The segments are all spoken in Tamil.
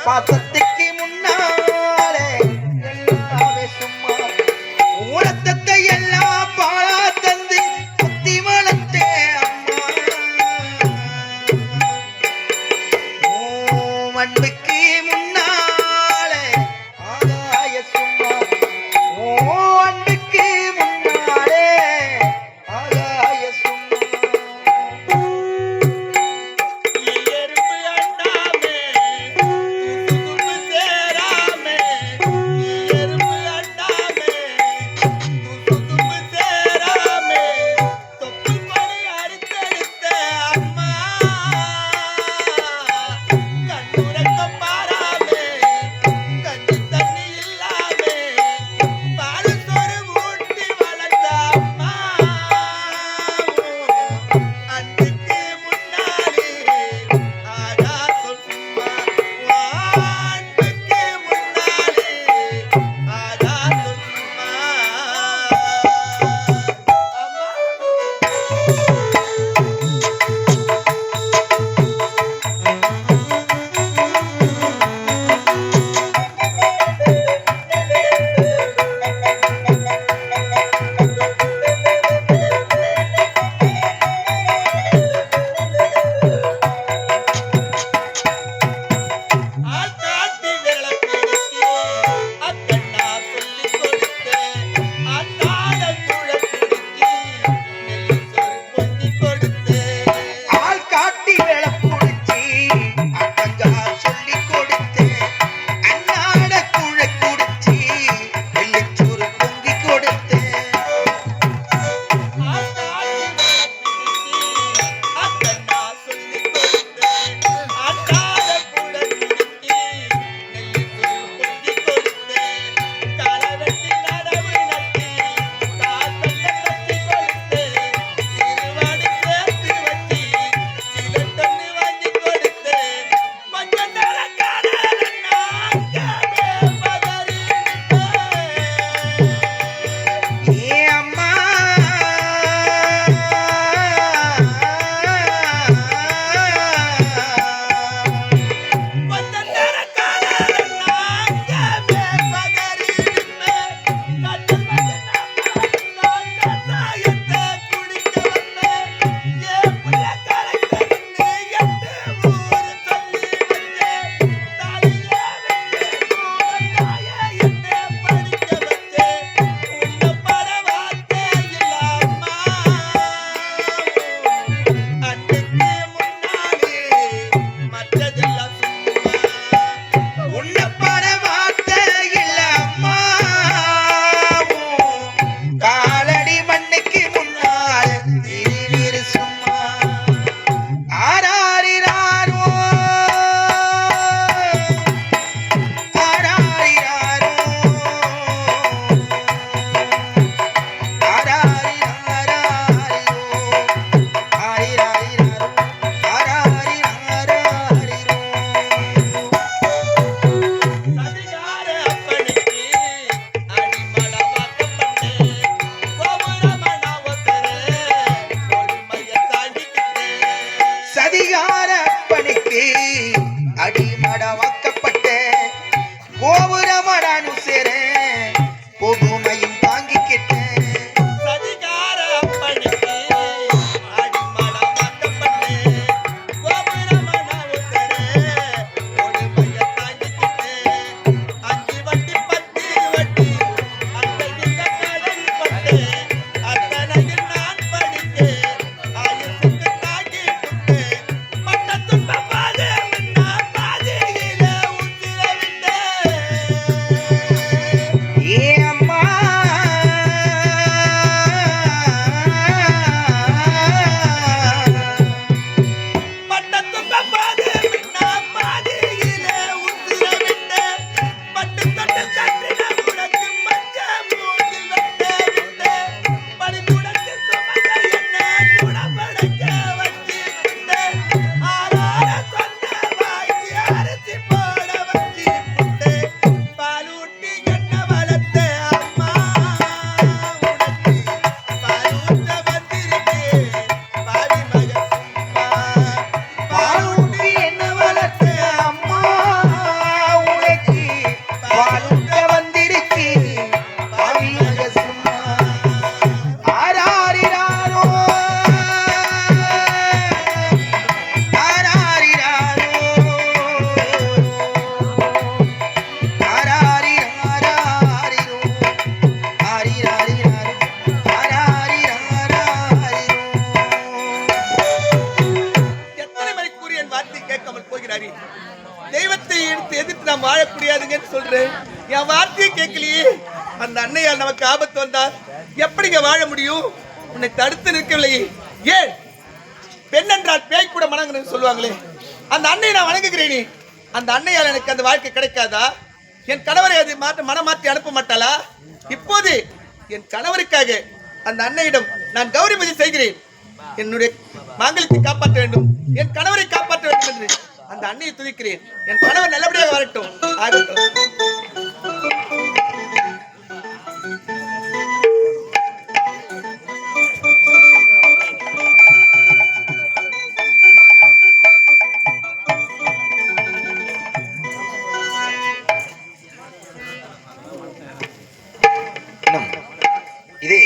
பாசத்துக்கு முன்னாலே எல்லாமே சும்மா உலகத்தை எல்லாம் பாழா தந்து புத்தி வளர்த்தே அம்மா அன்புக்கு முன்னாலே ஆகாய சும்மா அன்புக்கு முன்னாலே ஆகாய சும்மா அடிமடவாக்கப்பட்ட கோபுரமடானு சேர பொதுமையும் தாங்கிக்கிட்ட தெய்வத்தை எடுத்து எதிர்த்து நாம் வாழக்கூடியாதுங்கன்னு சொல்றேன். என் வார்த்தையை கேட்கலையே. அந்த அன்னையால் நமக்கு ஆபத்து வந்தால் எப்படிங்க வாழ முடியும்? உன்னை தடுத்து நிற்கவில்லையே. ஏன் பெண் என்றால் பேய் கூட வணங்கணும்னு சொல்லுவாங்களே, அந்த அன்னையை நான் வணங்குகிறேனே. அந்த அன்னையால் எனக்கு அந்த வாழ்க்கை கிடைக்காதா? என் கணவரை அது மனமாற்றி அனுப்ப மாட்டாளா? இப்போது என் கணவருக்காக அந்த அன்னையிடம் நான் கௌரி பூஜை செய்கிறேன். என்னுடைய மாங்கல்யத்தை காப்பாற்ற வேண்டும், என் கணவரை காப்பாற்ற வேண்டும் என்று அந்த அன்னையை துதிக்கிறேன். என் கணவர் நல்லபடியாக வரட்டும், ஆகட்டும். இதே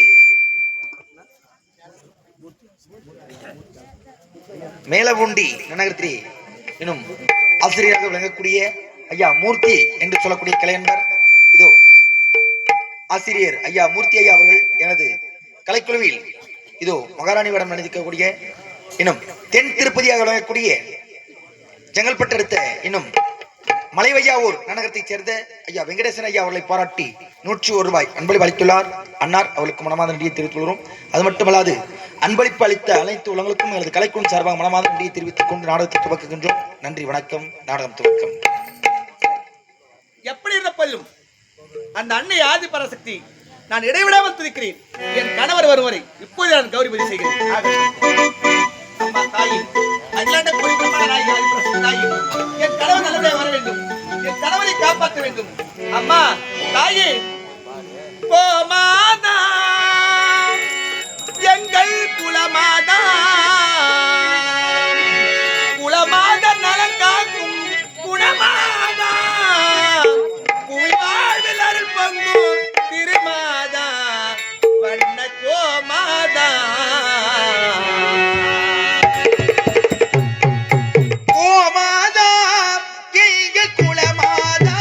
மேலவுண்டி நகரத்திலே எனும் ஆசிரியராக விளங்கக்கூடிய ஐயா மூர்த்தி என்று சொல்லக்கூடிய கலைஞர், இதோ ஆசிரியர் ஐயா மூர்த்தி ஐயா அவர்கள் எனது கலைக்குழுவில் இதோ மகாராணி வடம் நடந்திருக்கக்கூடிய இன்னும் தென் திருப்பதியாக விளங்கக்கூடிய செங்கல்பட்டு அடுத்த இன்னும் மலைவையாவூர் நகரத்தைச் சேர்ந்த ஐயா வெங்கடேசன் ஐயா அவர்களை பாராட்டி 101 ரூபாய் அன்பளிப்பு அளித்துள்ளார். அன்னார் அவர்களுக்கு மனமார்ந்த நன்றியை தெரிவித்துக் கொள்கிறோம். அது மட்டுமல்லாது அன்பளிப்பு அளித்த அனைத்து உலகளுக்கும் எனது கலைக்குழு சார்பாக மனமார்ந்த நன்றியை தெரிவித்துக் கொண்டு நாடகத்தை துவக்குகின்றோம். நன்றி, வணக்கம். நாடகம் துவக்கம். எப்படி இருந்த போதிலும் அந்த அன்னை ஆதி பராசக்தி நான் இடைவிடாமல் துதிக்கிறேன். என் கணவர் வரும் வரை இப்போது நான் கௌரி பூஜை செய்கிறேன். அம்மா தாயே, அகிலாண்ட கோடி பிரம்மாண்ட நாயகி ஆதி பராசக்தி தாயே, என் கணவர் நல்லபடியாக வர வேண்டும், என் கணவரை காப்பாற்ற வேண்டும். அம்மா தாயே, கோமாதா எங்கள் குலமாதா, குலமாத நலன் காக்கும் குணமாதா, புவி வாழ்வில் அருள் பங்கும் திருமாதா, வண்ண கோமாதா. கோமாதா எங்கள் குலமாதா,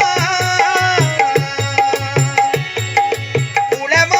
குலமா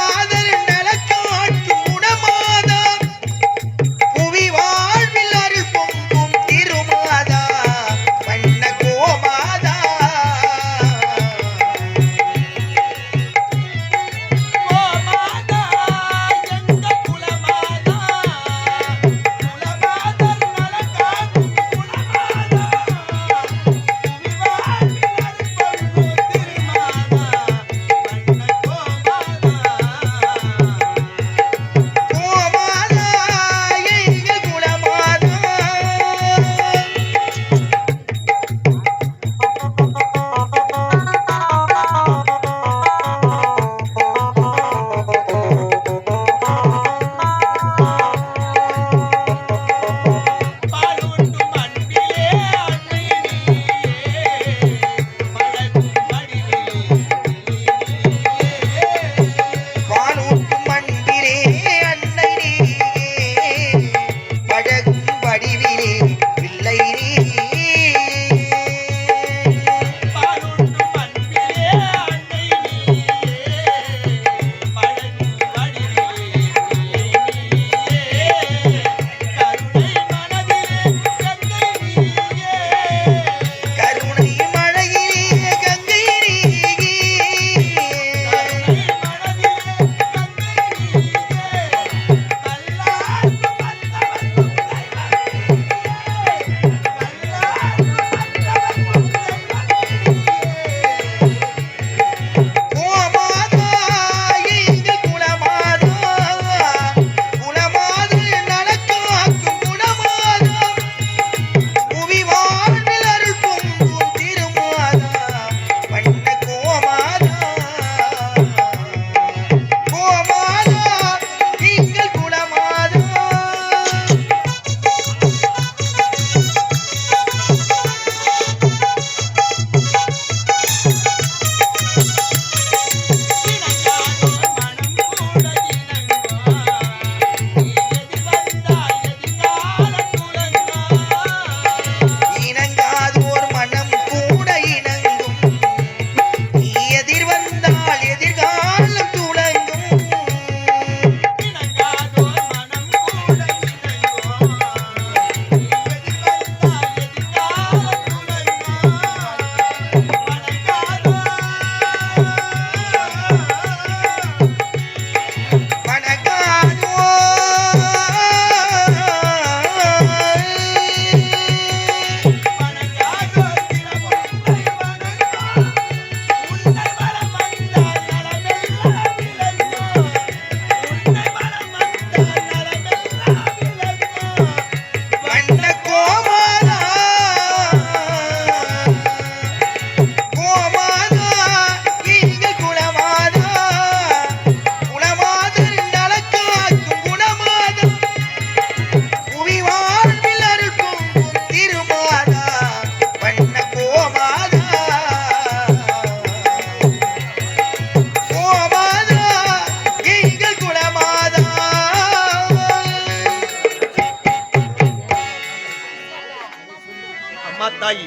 தாயி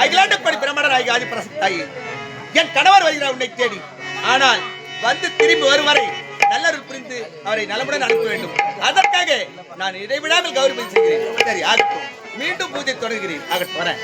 அகிலாண்டப்படி பிரம்மண நாயகி ஆதிபராசக்தி தாயி, என் கணவர் வருகிறார் உன்னை தேடி. ஆனால் வந்து திரும்பி வரும் வரை நல்லருள் புரிந்து அவரை நலமுடன் அனுப்ப வேண்டும். அதற்காக நான் இடைவிடாமல் கௌரவம் செய்கிறேன். சரி, ஆகட்டும். மீண்டும் பூஜை தொடங்குகிறேன். ஆகட்டும், வரேன்.